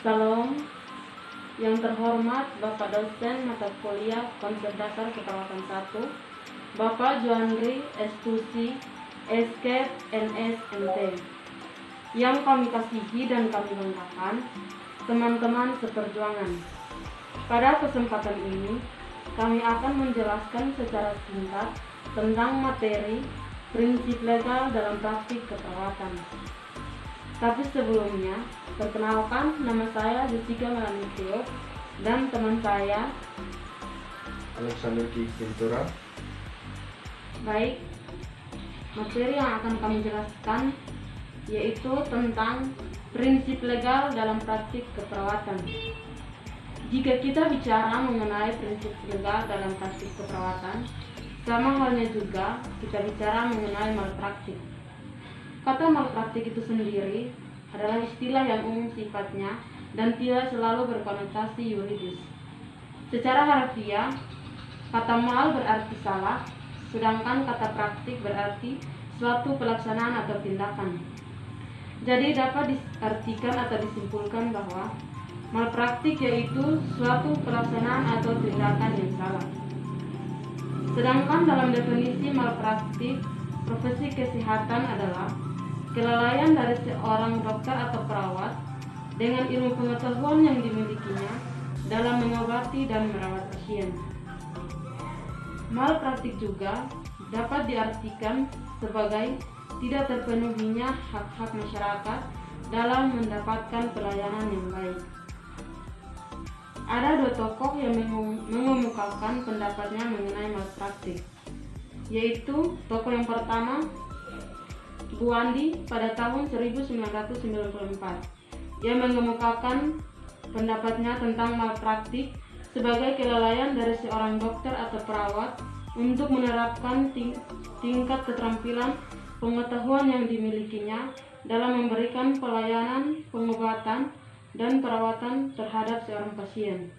Salam. Yang terhormat Bapak dosen mata kuliah konsep dasar keperawatan 1, Bapak Joandri Estusi, SK NS MT. Yang kami kasihi dan kami banggakan, teman-teman seperjuangan. Pada kesempatan ini, kami akan menjelaskan secara singkat tentang materi prinsip legal dalam praktik keperawatan. Tapi sebelumnya, perkenalkan, nama saya Jessica Melanie Teo dan teman saya Alexander Ki Ventura. Baik, materi yang akan kami jelaskan yaitu tentang prinsip legal dalam praktik keperawatan. Jika kita bicara mengenai prinsip legal dalam praktik keperawatan, sama halnya juga kita bicara mengenai malpraktik. Kata malpraktik itu sendiri adalah istilah yang umum sifatnya dan tidak selalu berkonotasi yuridis. Secara harfiah, kata mal berarti salah, sedangkan kata praktik berarti suatu pelaksanaan atau tindakan. Jadi dapat diartikan atau disimpulkan bahwa malpraktik yaitu suatu pelaksanaan atau tindakan yang salah. Sedangkan dalam definisi malpraktik, profesi kesehatan adalah kelalaian dari seorang dokter atau perawat dengan ilmu pengetahuan yang dimilikinya dalam mengobati dan merawat pasien. Malpraktik juga dapat diartikan sebagai tidak terpenuhinya hak-hak masyarakat dalam mendapatkan pelayanan yang baik. Ada dua tokoh yang mengemukakan pendapatnya mengenai malpraktik, yaitu tokoh yang pertama, Bu Andi pada tahun 1994 yang mengemukakan pendapatnya tentang malpraktik sebagai kelalaian dari seorang dokter atau perawat untuk menerapkan tingkat keterampilan pengetahuan yang dimilikinya dalam memberikan pelayanan, pengobatan, dan perawatan terhadap seorang pasien.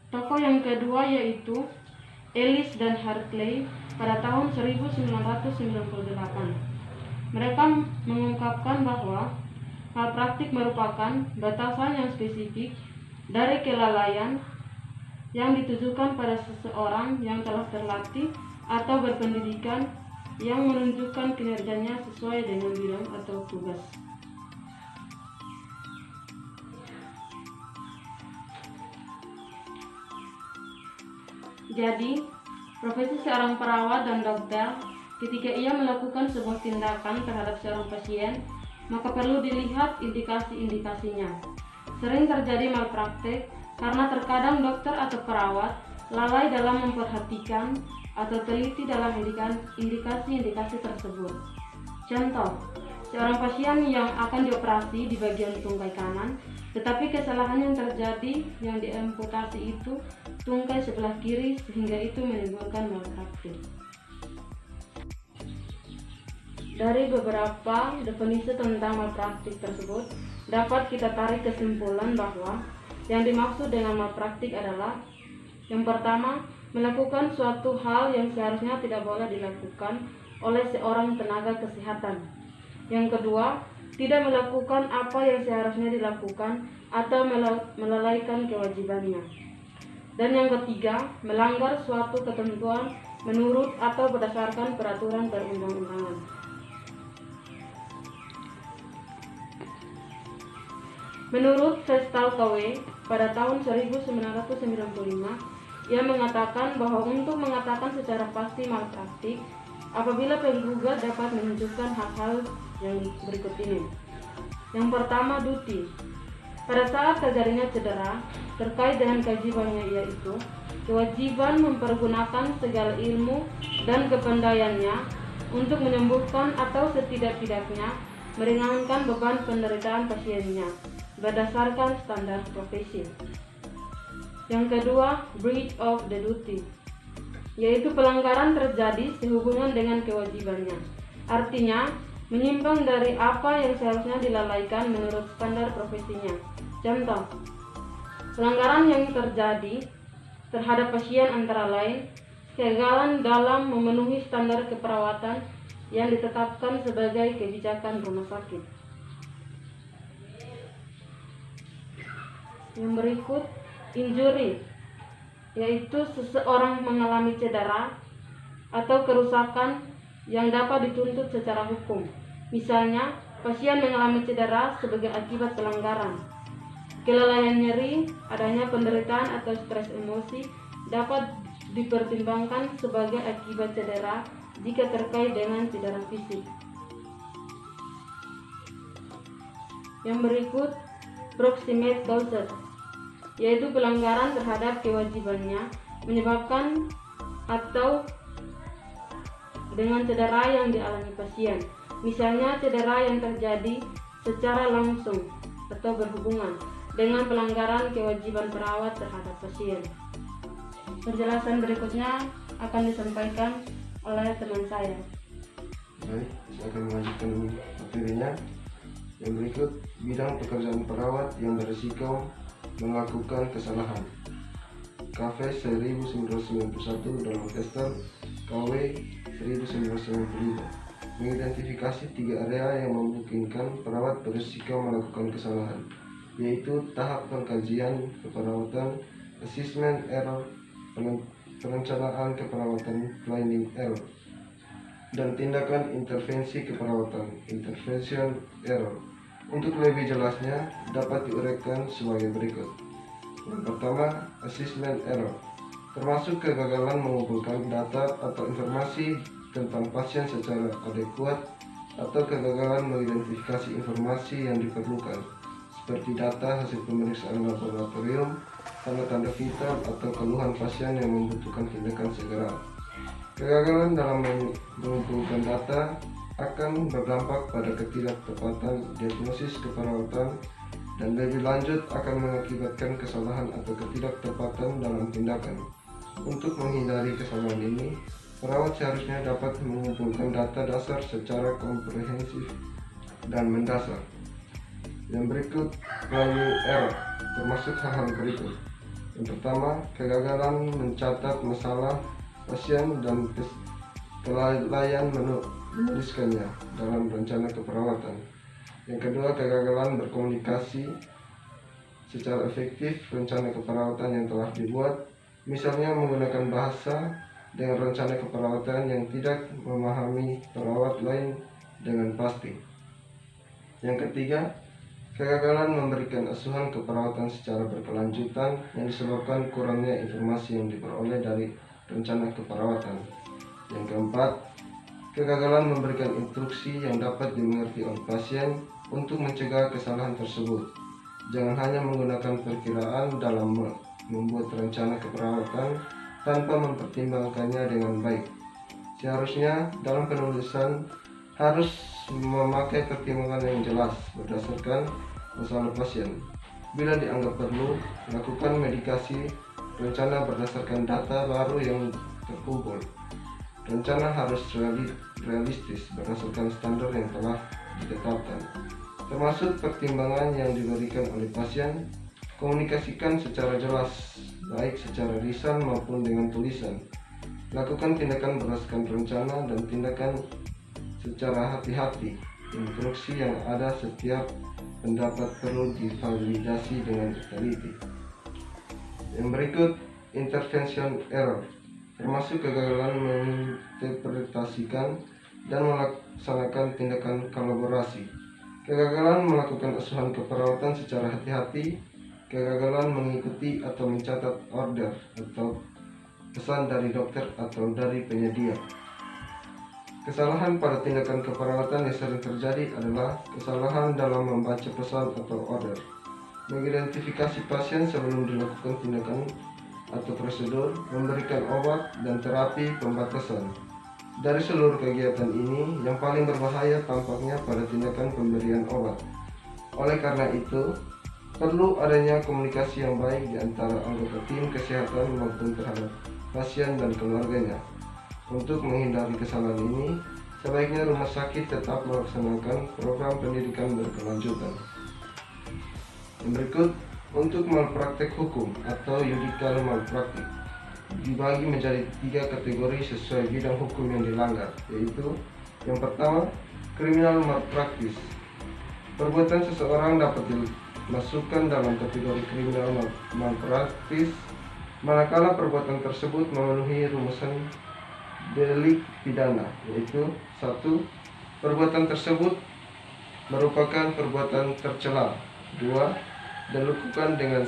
Tokoh yang kedua yaitu Ellis dan Hartley pada tahun 1998. Mereka mengungkapkan bahwa malpraktik merupakan batasan yang spesifik dari kelalaian yang ditujukan pada seseorang yang telah terlatih atau berpendidikan yang menunjukkan kinerjanya sesuai dengan bidang atau tugas. Jadi, profesi seorang perawat dan dokter ketika ia melakukan sebuah tindakan terhadap seorang pasien, maka perlu dilihat indikasi-indikasinya. Sering terjadi malpraktik karena terkadang dokter atau perawat lalai dalam memperhatikan atau teliti dalam indikasi-indikasi tersebut. Contoh, seorang pasien yang akan dioperasi di bagian tungkai kanan, tetapi kesalahan yang terjadi yang diamputasi itu tungkai sebelah kiri sehingga itu menimbulkan malpraktik. Dari beberapa definisi tentang malpraktik tersebut, dapat kita tarik kesimpulan bahwa yang dimaksud dengan malpraktik adalah yang pertama, melakukan suatu hal yang seharusnya tidak boleh dilakukan oleh seorang tenaga kesehatan. Yang kedua, tidak melakukan apa yang seharusnya dilakukan atau melalaikan kewajibannya. Dan yang ketiga, melanggar suatu ketentuan menurut atau berdasarkan peraturan perundang-undangan. Menurut Vestal KW pada tahun 1995, ia mengatakan bahwa untuk mengatakan secara pasti malpraktik, apabila penggugat dapat menunjukkan hal-hal yang berikut ini. Yang pertama, duty. Pada saat terjadinya cedera terkait dengan kewajibannya, yaitu kewajiban mempergunakan segala ilmu dan kepandaiannya untuk menyembuhkan atau setidak-tidaknya meringankan beban penderitaan pasiennya berdasarkan standar profesi. Yang kedua, breach of the duty, yaitu pelanggaran terjadi sehubungan dengan kewajibannya. Artinya, menyimpang dari apa yang seharusnya dilalaikan menurut standar profesinya. Contoh, pelanggaran yang terjadi terhadap pasien antara lain kegagalan dalam memenuhi standar keperawatan yang ditetapkan sebagai kebijakan rumah sakit. Yang berikut, injury, yaitu seseorang mengalami cedera atau kerusakan yang dapat dituntut secara hukum. Misalnya, pasien mengalami cedera sebagai akibat pelanggaran. Kelalaian nyeri, adanya penderitaan atau stres emosi dapat dipertimbangkan sebagai akibat cedera jika terkait dengan cedera fisik. Yang berikut, proximate causes, yaitu pelanggaran terhadap kewajibannya menyebabkan atau dengan cedera yang dialami pasien. Misalnya, cedera yang terjadi secara langsung atau berhubungan dengan pelanggaran kewajiban perawat terhadap pasien. Penjelasan berikutnya akan disampaikan oleh teman saya. Baik, saya akan melanjutkan materinya. Yang berikut, bidang pekerjaan perawat yang berisiko melakukan kesalahan. KV 1991 dalam Tester KW 1995 mengidentifikasi 3 area yang memungkinkan perawat berisiko melakukan kesalahan, yaitu tahap pengkajian keperawatan, assessment error, perencanaan keperawatan, planning error, dan tindakan intervensi keperawatan, intervention error. Untuk lebih jelasnya dapat diuraikan sebagai berikut. Yang pertama, assessment error, termasuk kegagalan mengumpulkan data atau informasi tentang pasien secara adekuat atau kegagalan mengidentifikasi informasi yang diperlukan, seperti data hasil pemeriksaan laboratorium, tanda-tanda vital atau keluhan pasien yang membutuhkan tindakan segera. Kegagalan dalam mengumpulkan data akan berdampak pada ketidaktepatan diagnosis keperawatan dan lebih lanjut akan mengakibatkan kesalahan atau ketidaktepatan dalam tindakan. Untuk menghindari kesalahan ini, perawat seharusnya dapat mengumpulkan data dasar secara komprehensif dan mendasar. Yang berikut, planning error, termasuk hal-hal berikut. Yang pertama, kegagalan mencatat masalah pasien dan kelalaian menuliskannya dalam rencana keperawatan. Yang kedua, kegagalan berkomunikasi secara efektif rencana keperawatan yang telah dibuat, misalnya menggunakan bahasa dengan rencana keperawatan yang tidak memahami perawat lain dengan pasti. Yang ketiga, kegagalan memberikan asuhan keperawatan secara berkelanjutan yang disebabkan kurangnya informasi yang diperoleh dari rencana keperawatan. Yang keempat, kegagalan memberikan instruksi yang dapat dimengerti oleh pasien untuk mencegah kesalahan tersebut. Jangan hanya menggunakan perkiraan dalam membuat rencana keperawatan tanpa mempertimbangkannya dengan baik. Seharusnya dalam penulisan harus memakai pertimbangan yang jelas berdasarkan masalah pasien. Bila dianggap perlu, lakukan medikasi rencana berdasarkan data baru yang terkumpul. Rencana harus realistis berdasarkan standar yang telah ditetapkan, termasuk pertimbangan yang diberikan oleh pasien. Komunikasikan secara jelas, baik secara lisan maupun dengan tulisan. Lakukan tindakan berdasarkan rencana dan tindakan secara hati-hati. Instruksi yang ada setiap pendapat perlu divalidasi dengan teliti. Yang berikut, intervention error, termasuk kegagalan menginterpretasikan dan melaksanakan tindakan kolaborasi. Kegagalan melakukan asuhan keperawatan secara hati-hati, kegagalan mengikuti atau mencatat order atau pesan dari dokter atau dari penyedia. Kesalahan pada tindakan keperawatan yang sering terjadi adalah kesalahan dalam membaca pesan atau order, mengidentifikasi pasien sebelum dilakukan tindakan atau prosedur, memberikan obat dan terapi pembatasan. Dari seluruh kegiatan ini, yang paling berbahaya tampaknya pada tindakan pemberian obat. Oleh karena itu, perlu adanya komunikasi yang baik di antara anggota tim kesehatan maupun terhadap pasien dan keluarganya. Untuk menghindari kesalahan ini, sebaiknya rumah sakit tetap melaksanakan program pendidikan berkelanjutan. Yang berikut, untuk malpraktek hukum atau judicial malpraktik dibagi menjadi 3 kategori sesuai bidang hukum yang dilanggar, yaitu yang pertama, criminal malpractice. Perbuatan seseorang dapat dimasukkan dalam kategori kriminal malpraktis manakala perbuatan tersebut memenuhi rumusan delik pidana, yaitu 1. Perbuatan tersebut merupakan perbuatan tercela. 2. Dilakukan dengan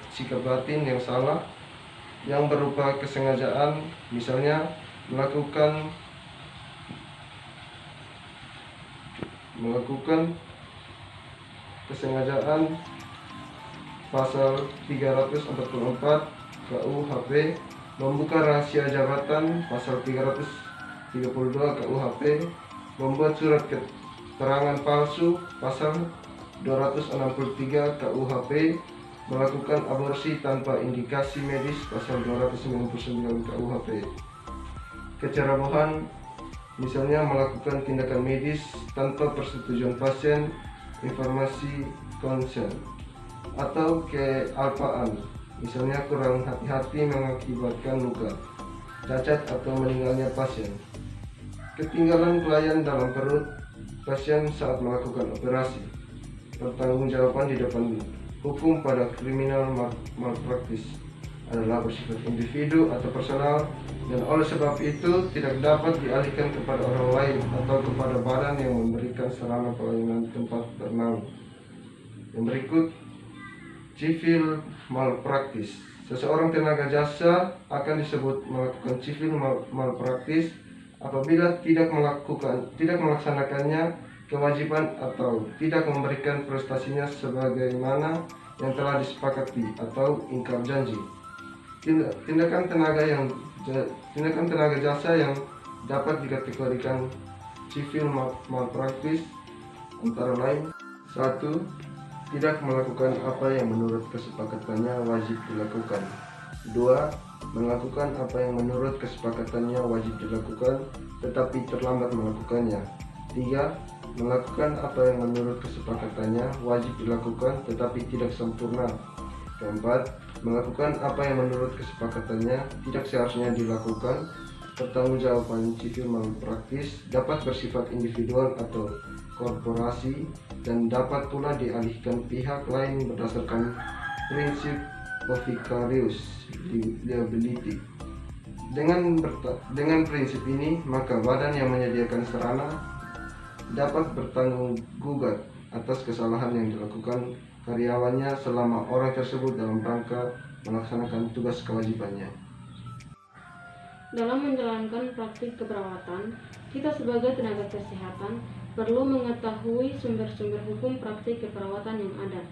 sikap batin yang salah yang berupa kesengajaan, misalnya melakukan kesengajaan pasal 344 KUHP, membuka rahasia jabatan pasal 332 KUHP, membuat surat keterangan palsu pasal 263 KUHP, melakukan aborsi tanpa indikasi medis pasal 299 KUHP, kecerobohan, misalnya melakukan tindakan medis tanpa persetujuan pasien, informasi konsen, atau kealpaan, misalnya kurang hati-hati mengakibatkan luka, cacat atau meninggalnya pasien, ketinggalan pelayan dalam perut pasien saat melakukan operasi, pertanggungjawaban di depan hukum pada kriminal malpraktis adalah bersifat individu atau personal, dan oleh sebab itu tidak dapat dialihkan kepada orang lain atau kepada badan yang memberikan sarana pelayanan tempat bernaung. Yang berikut, civil malpraktis. Seseorang tenaga jasa akan disebut melakukan civil malpraktis apabila tidak melaksanakannya kewajiban atau tidak memberikan prestasinya sebagaimana yang telah disepakati atau ingkar janji. Tindakan tenaga jasa yang dapat dikategorikan civil malpraktis antara lain: 1. Tidak melakukan apa yang menurut kesepakatannya wajib dilakukan. 2. Melakukan apa yang menurut kesepakatannya wajib dilakukan tetapi terlambat melakukannya. 3. Melakukan apa yang menurut kesepakatannya wajib dilakukan tetapi tidak sempurna. 4. Melakukan apa yang menurut kesepakatannya tidak seharusnya dilakukan. Pertanggungjawaban civil malpraktis dapat bersifat individual atau korporasi dan dapat pula dialihkan pihak lain berdasarkan prinsip of vicarious liability. Dengan prinsip ini, maka badan yang menyediakan sarana dapat bertanggung gugat atas kesalahan yang dilakukan karyawannya selama orang tersebut dalam rangka melaksanakan tugas kewajibannya. Dalam menjalankan praktik keperawatan, kita sebagai tenaga kesehatan perlu mengetahui sumber-sumber hukum praktik keperawatan yang ada.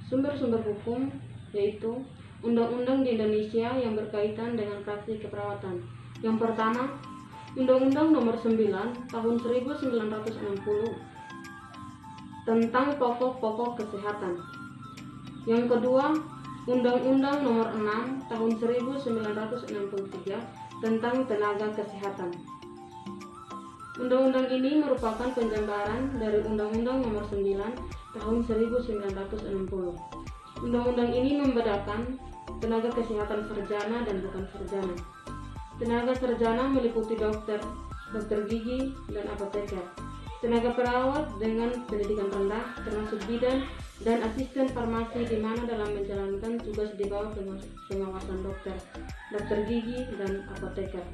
Sumber-sumber hukum yaitu undang-undang di Indonesia yang berkaitan dengan praktik keperawatan. Yang pertama, Undang-Undang Nomor 9 Tahun 1960 tentang pokok-pokok kesehatan. Yang kedua, Undang-Undang Nomor 6 Tahun 1963 tentang tenaga kesehatan. Undang-undang ini merupakan penjambaran dari Undang-Undang Nomor 9 Tahun 1960. Undang-undang ini membedakan tenaga kesehatan sarjana dan bukan sarjana. Tenaga sarjana meliputi dokter gigi, dan apoteker. Tenaga perawat dengan pendidikan rendah termasuk bidan dan asisten farmasi di mana dalam menjalankan tugas di bawah pengawasan dokter gigi, dan apoteker.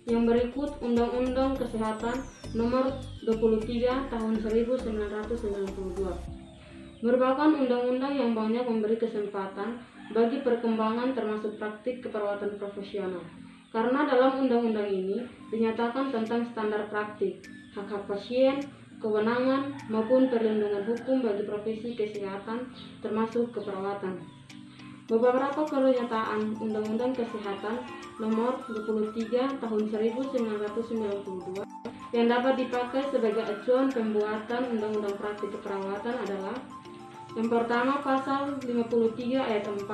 Yang berikut Undang-Undang Kesehatan Nomor 23 Tahun 1992 merupakan undang-undang yang banyak memberi kesempatan bagi perkembangan termasuk praktik keperawatan profesional. Karena dalam undang-undang ini dinyatakan tentang standar praktik, hak-hak pasien, kewenangan, maupun perlindungan hukum bagi profesi kesehatan termasuk keperawatan. Beberapa pernyataan Undang-Undang Kesehatan Nomor 23 Tahun 1992 yang dapat dipakai sebagai acuan pembuatan Undang-Undang Praktik Keperawatan adalah: yang pertama, Pasal 53 Ayat 4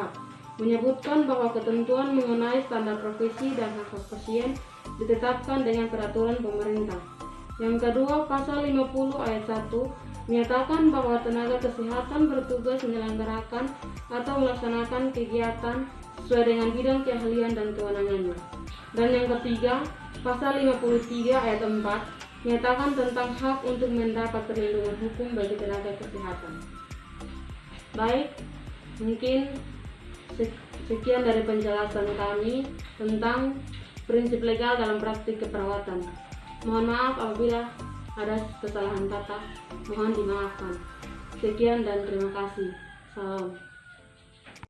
menyebutkan bahwa ketentuan mengenai standar profesi dan hak-hak pasien ditetapkan dengan peraturan pemerintah. Yang kedua, Pasal 50 Ayat 1 menyatakan bahwa tenaga kesehatan bertugas menyelenggarakan atau melaksanakan kegiatan sesuai dengan bidang keahlian dan kewenangannya. Dan yang ketiga, Pasal 53 Ayat 4 menyatakan tentang hak untuk mendapat perlindungan hukum bagi tenaga kesehatan. Baik, mungkin sekian dari penjelasan kami tentang prinsip legal dalam praktik keperawatan. Mohon maaf apabila ada kesalahan kata, mohon dimaafkan. Sekian dan terima kasih. Salam.